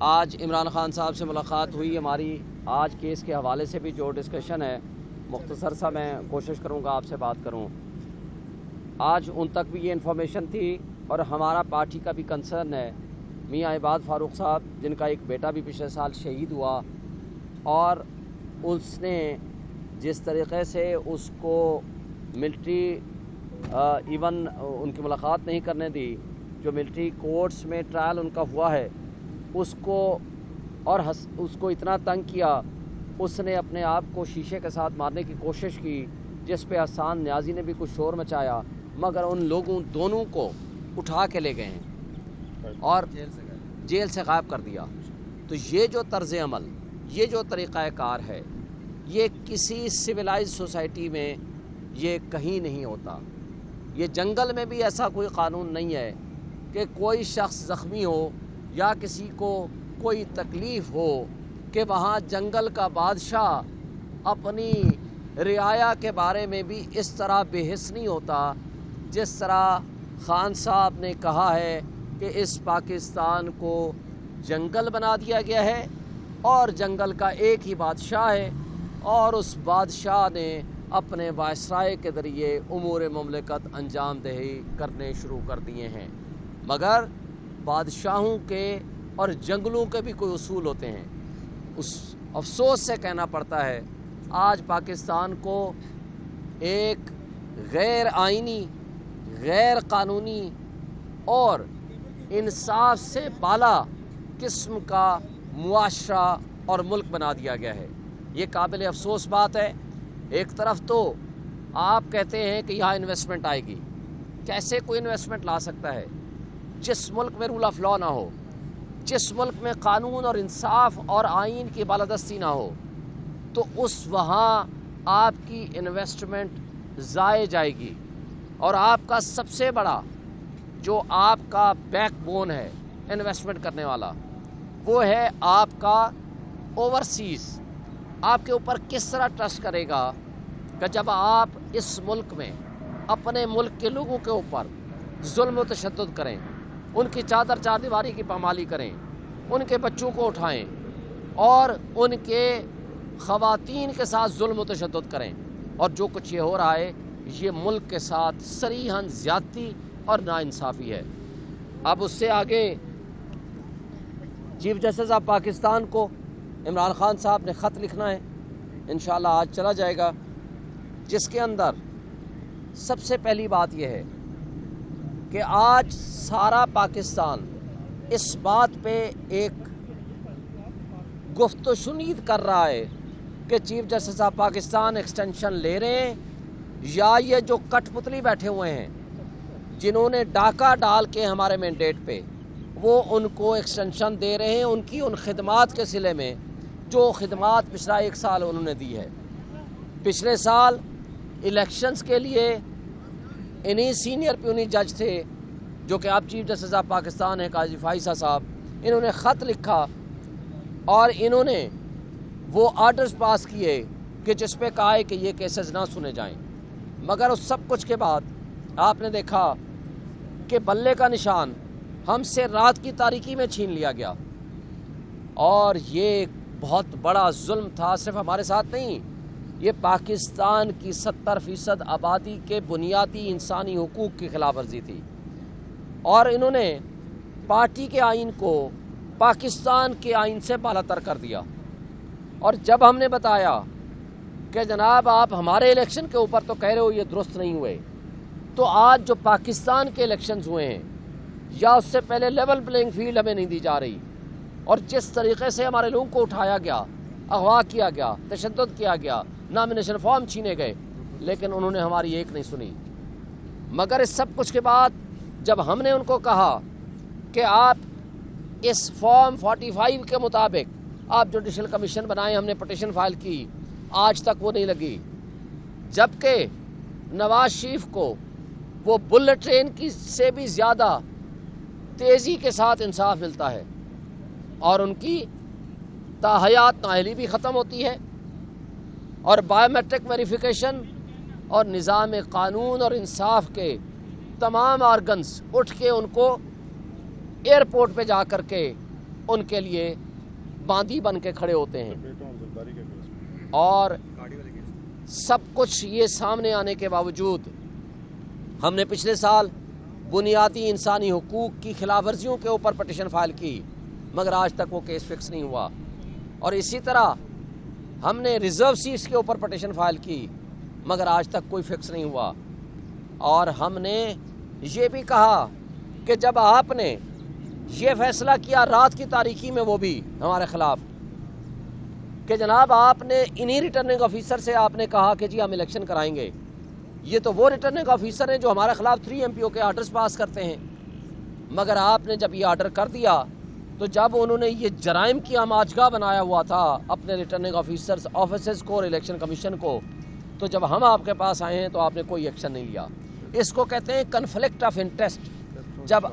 آج عمران خان صاحب سے ملاقات ہوئی ہماری. آج کیس کے حوالے سے بھی جو ڈسکشن ہے مختصر سا میں کوشش کروں گا آپ سے بات کروں. آج ان تک بھی یہ انفارمیشن تھی اور ہمارا پارٹی کا بھی کنسرن ہے. میاں عباد فاروق صاحب جن کا ایک بیٹا بھی پچھلے سال شہید ہوا اور اس نے جس طریقے سے اس کو ملٹری ایون ان کی ملاقات نہیں کرنے دی، جو ملٹری کورٹس میں ٹرائل ان کا ہوا ہے اس کو اور اس کو اتنا تنگ کیا، اس نے اپنے آپ کو شیشے کے ساتھ مارنے کی کوشش کی، جس پہ احسان نیازی نے بھی کچھ شور مچایا، مگر ان لوگوں دونوں کو اٹھا کے لے گئے ہیں اور جیل سے غائب کر دیا. تو یہ جو طرز عمل، یہ جو طریقہ کار ہے، یہ کسی سویلائز سوسائٹی میں یہ کہیں نہیں ہوتا. یہ جنگل میں بھی ایسا کوئی قانون نہیں ہے کہ کوئی شخص زخمی ہو یا کسی کو کوئی تکلیف ہو کہ وہاں جنگل کا بادشاہ اپنی رعایا کے بارے میں بھی اس طرح بے حس نہیں ہوتا جس طرح خان صاحب نے کہا ہے کہ اس پاکستان کو جنگل بنا دیا گیا ہے اور جنگل کا ایک ہی بادشاہ ہے اور اس بادشاہ نے اپنے وائسرائے کے ذریعے امور مملکت انجام دہی کرنے شروع کر دیے ہیں. مگر بادشاہوں کے اور جنگلوں کے بھی کوئی اصول ہوتے ہیں. اس افسوس سے کہنا پڑتا ہے آج پاکستان کو ایک غیر آئینی، غیر قانونی اور انصاف سے بالا قسم کا معاشرہ اور ملک بنا دیا گیا ہے. یہ قابل افسوس بات ہے. ایک طرف تو آپ کہتے ہیں کہ یہاں انویسٹمنٹ آئے گی. کیسے کوئی انویسٹمنٹ لا سکتا ہے جس ملک میں رول آف لا نہ ہو، جس ملک میں قانون اور انصاف اور آئین کی بالادستی نہ ہو؟ تو اس وہاں آپ کی انویسٹمنٹ ضائع جائے گی اور آپ کا سب سے بڑا جو آپ کا بیک بون ہے انویسٹمنٹ کرنے والا، وہ ہے آپ کا اوورسیز. آپ کے اوپر کس طرح ٹرسٹ کرے گا کہ جب آپ اس ملک میں اپنے ملک کے لوگوں کے اوپر ظلم و تشدد کریں، ان کی چادر چار دیواری کی پامالی کریں، ان کے بچوں کو اٹھائیں اور ان کے خواتین کے ساتھ ظلم و تشدد کریں، اور جو کچھ یہ ہو رہا ہے یہ ملک کے ساتھ صریحاً زیادتی اور ناانصافی ہے. اب اس سے آگے چیف جسٹس آف پاکستان کو عمران خان صاحب نے خط لکھنا ہے، انشاءاللہ آج چلا جائے گا، جس کے اندر سب سے پہلی بات یہ ہے کہ آج سارا پاکستان اس بات پہ ایک گفت و شنید کر رہا ہے کہ chief justice of Pakistan extension لے رہے ہیں یا یہ جو کٹ پتلی بیٹھے ہوئے ہیں جنہوں نے ڈاکہ ڈال کے ہمارے مینڈیٹ پہ، وہ ان کو ایکسٹینشن دے رہے ہیں ان کی ان خدمات کے صلے میں جو خدمات پچھلا 1 سال انہوں نے دی ہے. پچھلے سال الیکشنز کے لیے انہی سینئر پیونی جج تھے جو کہ اب چیف جسٹس آف پاکستان ہیں قاضی فائزہ صاحب، انہوں نے خط لکھا اور انہوں نے وہ آرڈرز پاس کیے کہ جس پہ کہا ہے کہ یہ کیسز نہ سنے جائیں. مگر اس سب کچھ کے بعد آپ نے دیکھا کہ بلے کا نشان ہم سے رات کی تاریکی میں چھین لیا گیا اور یہ بہت بڑا ظلم تھا. صرف ہمارے ساتھ نہیں، یہ پاکستان کی 70% آبادی کے بنیادی انسانی حقوق کی خلاف ورزی تھی اور انہوں نے پارٹی کے آئین کو پاکستان کے آئین سے بالا تر کر دیا. اور جب ہم نے بتایا کہ جناب آپ ہمارے الیکشن کے اوپر تو کہہ رہے ہو یہ درست نہیں ہوئے، تو آج جو پاکستان کے الیکشنز ہوئے ہیں یا اس سے پہلے لیول پلینگ فیلڈ ہمیں نہیں دی جا رہی، اور جس طریقے سے ہمارے لوگوں کو اٹھایا گیا، اغوا کیا گیا، تشدد کیا گیا، نامینیشن فارم چھینے گئے، لیکن انہوں نے ہماری ایک نہیں سنی. مگر اس سب کچھ کے بعد جب ہم نے ان کو کہا کہ آپ اس فارم 45 کے مطابق آپ جوڈیشل کمیشن بنائیں، ہم نے پٹیشن فائل کی، آج تک وہ نہیں لگی، جبکہ نواز شریف کو وہ بلٹ ٹرین کی سے بھی زیادہ تیزی کے ساتھ انصاف ملتا ہے اور ان کی تاحیات نااہلی بھی ختم ہوتی ہے اور بائیو میٹرک ویریفیکیشن اور نظام قانون اور انصاف کے تمام آرگنز اٹھ کے ان کو ایئرپورٹ پہ جا کر کے ان کے لیے باندی بن کے کھڑے ہوتے ہیں. اور سب کچھ یہ سامنے آنے کے باوجود ہم نے پچھلے سال بنیادی انسانی حقوق کی خلاف ورزیوں کے اوپر پٹیشن فائل کی، مگر آج تک وہ کیس فکس نہیں ہوا. اور اسی طرح ہم نے ریزرو سیٹس کے اوپر پٹیشن فائل کی، مگر آج تک کوئی فکس نہیں ہوا. اور ہم نے یہ بھی کہا کہ جب آپ نے یہ فیصلہ کیا رات کی تاریکی میں، وہ بھی ہمارے خلاف، کہ جناب آپ نے انہی ریٹرننگ آفیسر سے آپ نے کہا کہ جی ہم الیکشن کرائیں گے. یہ تو وہ ریٹرننگ آفیسر ہیں جو ہمارے خلاف 3 MPO کے آرڈرز پاس کرتے ہیں. مگر آپ نے جب یہ آرڈر کر دیا تو جب انہوں نے یہ جرائم کی آماجگاہ بنایا ہوا تھا اپنے ریٹرننگ آفیسرز آفیسز کو اور الیکشن کمیشن کو، تو جب ہم آپ کے پاس آئے ہیں تو آپ نے کوئی ایکشن نہیں لیا. اس کو کہتے ہیں کنفلکٹ آف انٹرسٹ. جب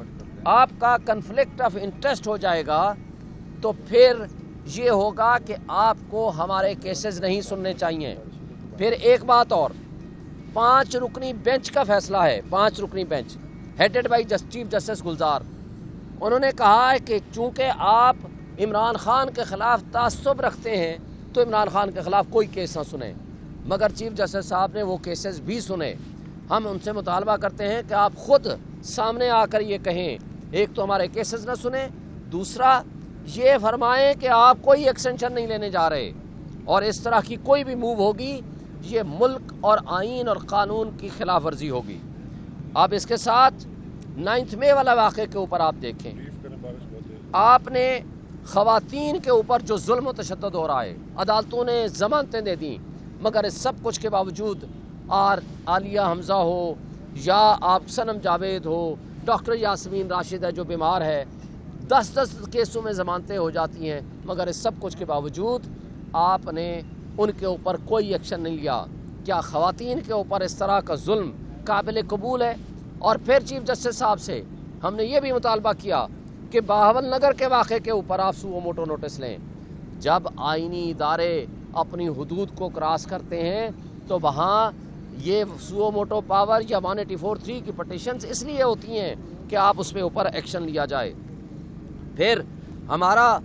آپ کا کنفلکٹ آف انٹرسٹ ہو جائے گا تو پھر یہ ہوگا کہ آپ کو ہمارے کیسز نہیں سننے چاہیے. پھر ایک بات اور، 5 رکنی بینچ کا فیصلہ ہے. 5 رکنی bench headed by chief justice Gulzar. انہوں نے کہا ہے کہ چونکہ آپ عمران خان کے خلاف تعصب رکھتے ہیں تو عمران خان کے خلاف کوئی کیس نہ سنیں. مگر چیف جسٹس صاحب نے وہ کیسز بھی سنے. ہم ان سے مطالبہ کرتے ہیں کہ آپ خود سامنے آ کر یہ کہیں، ایک تو ہمارے کیسز نہ سنیں، دوسرا یہ فرمائیں کہ آپ کوئی ایکسٹینشن نہیں لینے جا رہے، اور اس طرح کی کوئی بھی موو ہوگی یہ ملک اور آئین اور قانون کی خلاف ورزی ہوگی. اب اس کے ساتھ 9 مئی والا واقعے کے اوپر آپ دیکھیں، آپ نے خواتین کے اوپر جو ظلم و تشدد ہو رہا ہے، عدالتوں نے ضمانتیں دے دیں، مگر اس سب کچھ کے باوجود عالیہ حمزہ ہو یا آپ صنم جاوید ہو، ڈاکٹر یاسمین راشد ہے جو بیمار ہے، 10 کیسوں میں ضمانتیں ہو جاتی ہیں، مگر اس سب کچھ کے باوجود آپ نے ان کے اوپر کوئی ایکشن نہیں لیا. کیا خواتین کے اوپر اس طرح کا ظلم قابل قبول ہے؟ اور پھر چیف جسٹس صاحب سے ہم نے یہ بھی مطالبہ کیا کہ بہاول نگر کے واقعے کے اوپر آپ سو موٹو نوٹس لیں. جب آئینی ادارے اپنی حدود کو کراس کرتے ہیں تو وہاں یہ سو موٹو پاور یا 184(3) کی پٹیشنز اس لیے ہوتی ہیں کہ آپ اس پہ اوپر ایکشن لیا جائے. پھر ہمارا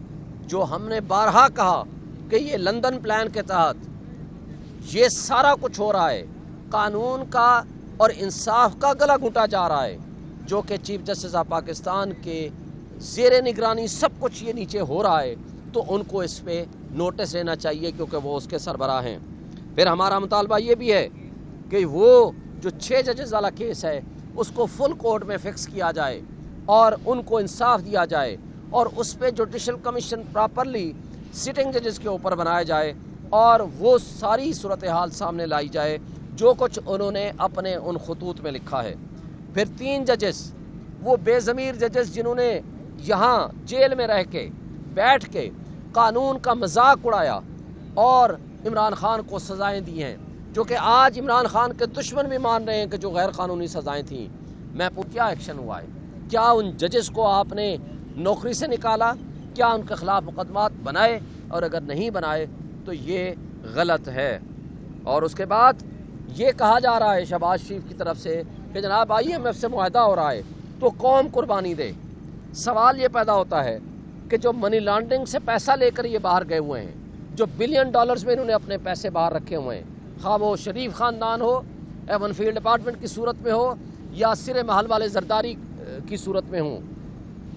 جو ہم نے بارہا کہا کہ یہ لندن پلان کے تحت یہ سارا کچھ ہو رہا ہے، قانون کا اور انصاف کا گلا گھونٹا جا رہا ہے، جو کہ چیف جسٹس آف پاکستان کے زیر نگرانی سب کچھ یہ نیچے ہو رہا ہے، تو ان کو اس پہ نوٹس لینا چاہیے کیونکہ وہ اس کے سربراہ ہیں. پھر ہمارا مطالبہ یہ بھی ہے کہ وہ جو 6 ججز والا کیس ہے اس کو فل کورٹ میں فکس کیا جائے اور ان کو انصاف دیا جائے، اور اس پہ جوڈیشل کمیشن پراپرلی سٹنگ ججز کے اوپر بنایا جائے اور وہ ساری صورتحال سامنے لائی جائے جو کچھ انہوں نے اپنے ان خطوط میں لکھا ہے. پھر 3 ججز وہ بے ضمیر ججز جنہوں نے یہاں جیل میں رہ کے بیٹھ کے قانون کا مذاق اڑایا اور عمران خان کو سزائیں دی ہیں، جو کہ آج عمران خان کے دشمن بھی مان رہے ہیں کہ جو غیر قانونی سزائیں تھیں. میں کیا ایکشن ہوا ہے؟ کیا ان ججز کو آپ نے نوکری سے نکالا؟ کیا ان کے خلاف مقدمات بنائے؟ اور اگر نہیں بنائے تو یہ غلط ہے. اور اس کے بعد یہ کہا جا رہا ہے شہباز شریف کی طرف سے کہ جناب IMF سے معاہدہ ہو رہا ہے تو قوم قربانی دے. سوال یہ پیدا ہوتا ہے کہ جو منی لانڈرنگ سے پیسہ لے کر یہ باہر گئے ہوئے ہیں، جو $بلین میں انہوں نے اپنے پیسے باہر رکھے ہوئے ہیں، خواہ وہ شریف خاندان ہو، ایون فیلڈ ڈپارٹمنٹ کی صورت میں ہو یا سر محل والے زرداری کی صورت میں ہوں،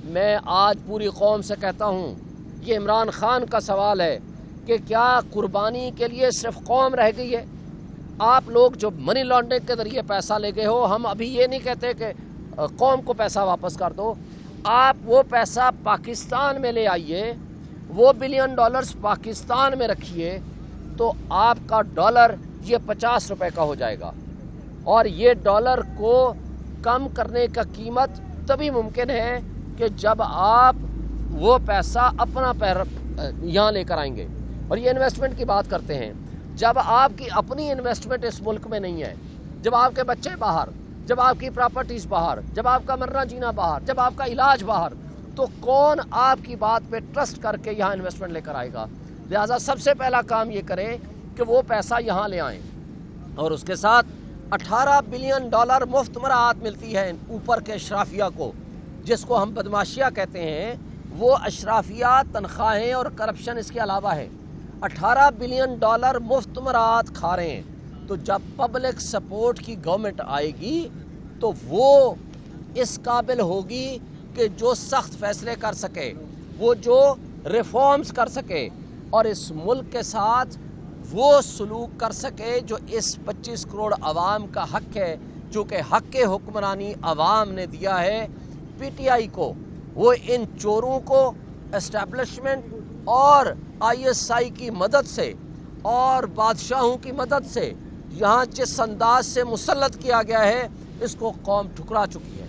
میں آج پوری قوم سے کہتا ہوں یہ عمران خان کا سوال ہے کہ کیا قربانی کے لیے صرف قوم رہ گئی ہے؟ آپ لوگ جو منی لانڈرنگ کے ذریعے پیسہ لے گئے ہو، ہم ابھی یہ نہیں کہتے کہ قوم کو پیسہ واپس کر دو، آپ وہ پیسہ پاکستان میں لے آئیے، وہ $بلین پاکستان میں رکھیے، تو آپ کا ڈالر یہ $50 کا ہو جائے گا. اور یہ ڈالر کو کم کرنے کا قیمت تبھی ممکن ہے کہ جب آپ وہ پیسہ اپنا یہاں لے کر آئیں گے. اور یہ انویسٹمنٹ کی بات کرتے ہیں، جب آپ کی اپنی انویسٹمنٹ اس ملک میں نہیں ہے، جب آپ کے بچے باہر، جب آپ کی پراپرٹیز باہر، جب آپ کا مرنا جینا باہر، جب آپ کا علاج باہر، تو کون آپ کی بات پہ ٹرسٹ کر کے یہاں انویسٹمنٹ لے کر آئے گا؟ لہٰذا سب سے پہلا کام یہ کریں کہ وہ پیسہ یہاں لے آئیں. اور اس کے ساتھ $18 بلین مفت مراعات ملتی ہے اوپر کے اشرافیہ کو، جس کو ہم بدماشیہ کہتے ہیں. وہ اشرافیات، تنخواہیں اور کرپشن اس کے علاوہ ہے۔ $18 بلین مفت مراد کھا رہے ہیں۔ تو جب پبلک سپورٹ کی گورنمنٹ آئے گی تو وہ اس قابل ہوگی کہ جو سخت فیصلے کر سکے، وہ جو ریفارمز کر سکے اور اس ملک کے ساتھ وہ سلوک کر سکے جو اس 25 کروڑ عوام کا حق ہے، چونکہ حق حکمرانی عوام نے دیا ہے پی ٹی آئی کو۔ وہ ان چوروں کو اسٹیبلشمنٹ اور آئی ایس آئی کی مدد سے اور بادشاہوں کی مدد سے یہاں جس انداز سے مسلط کیا گیا ہے، اس کو قوم ٹھکرا چکی ہے۔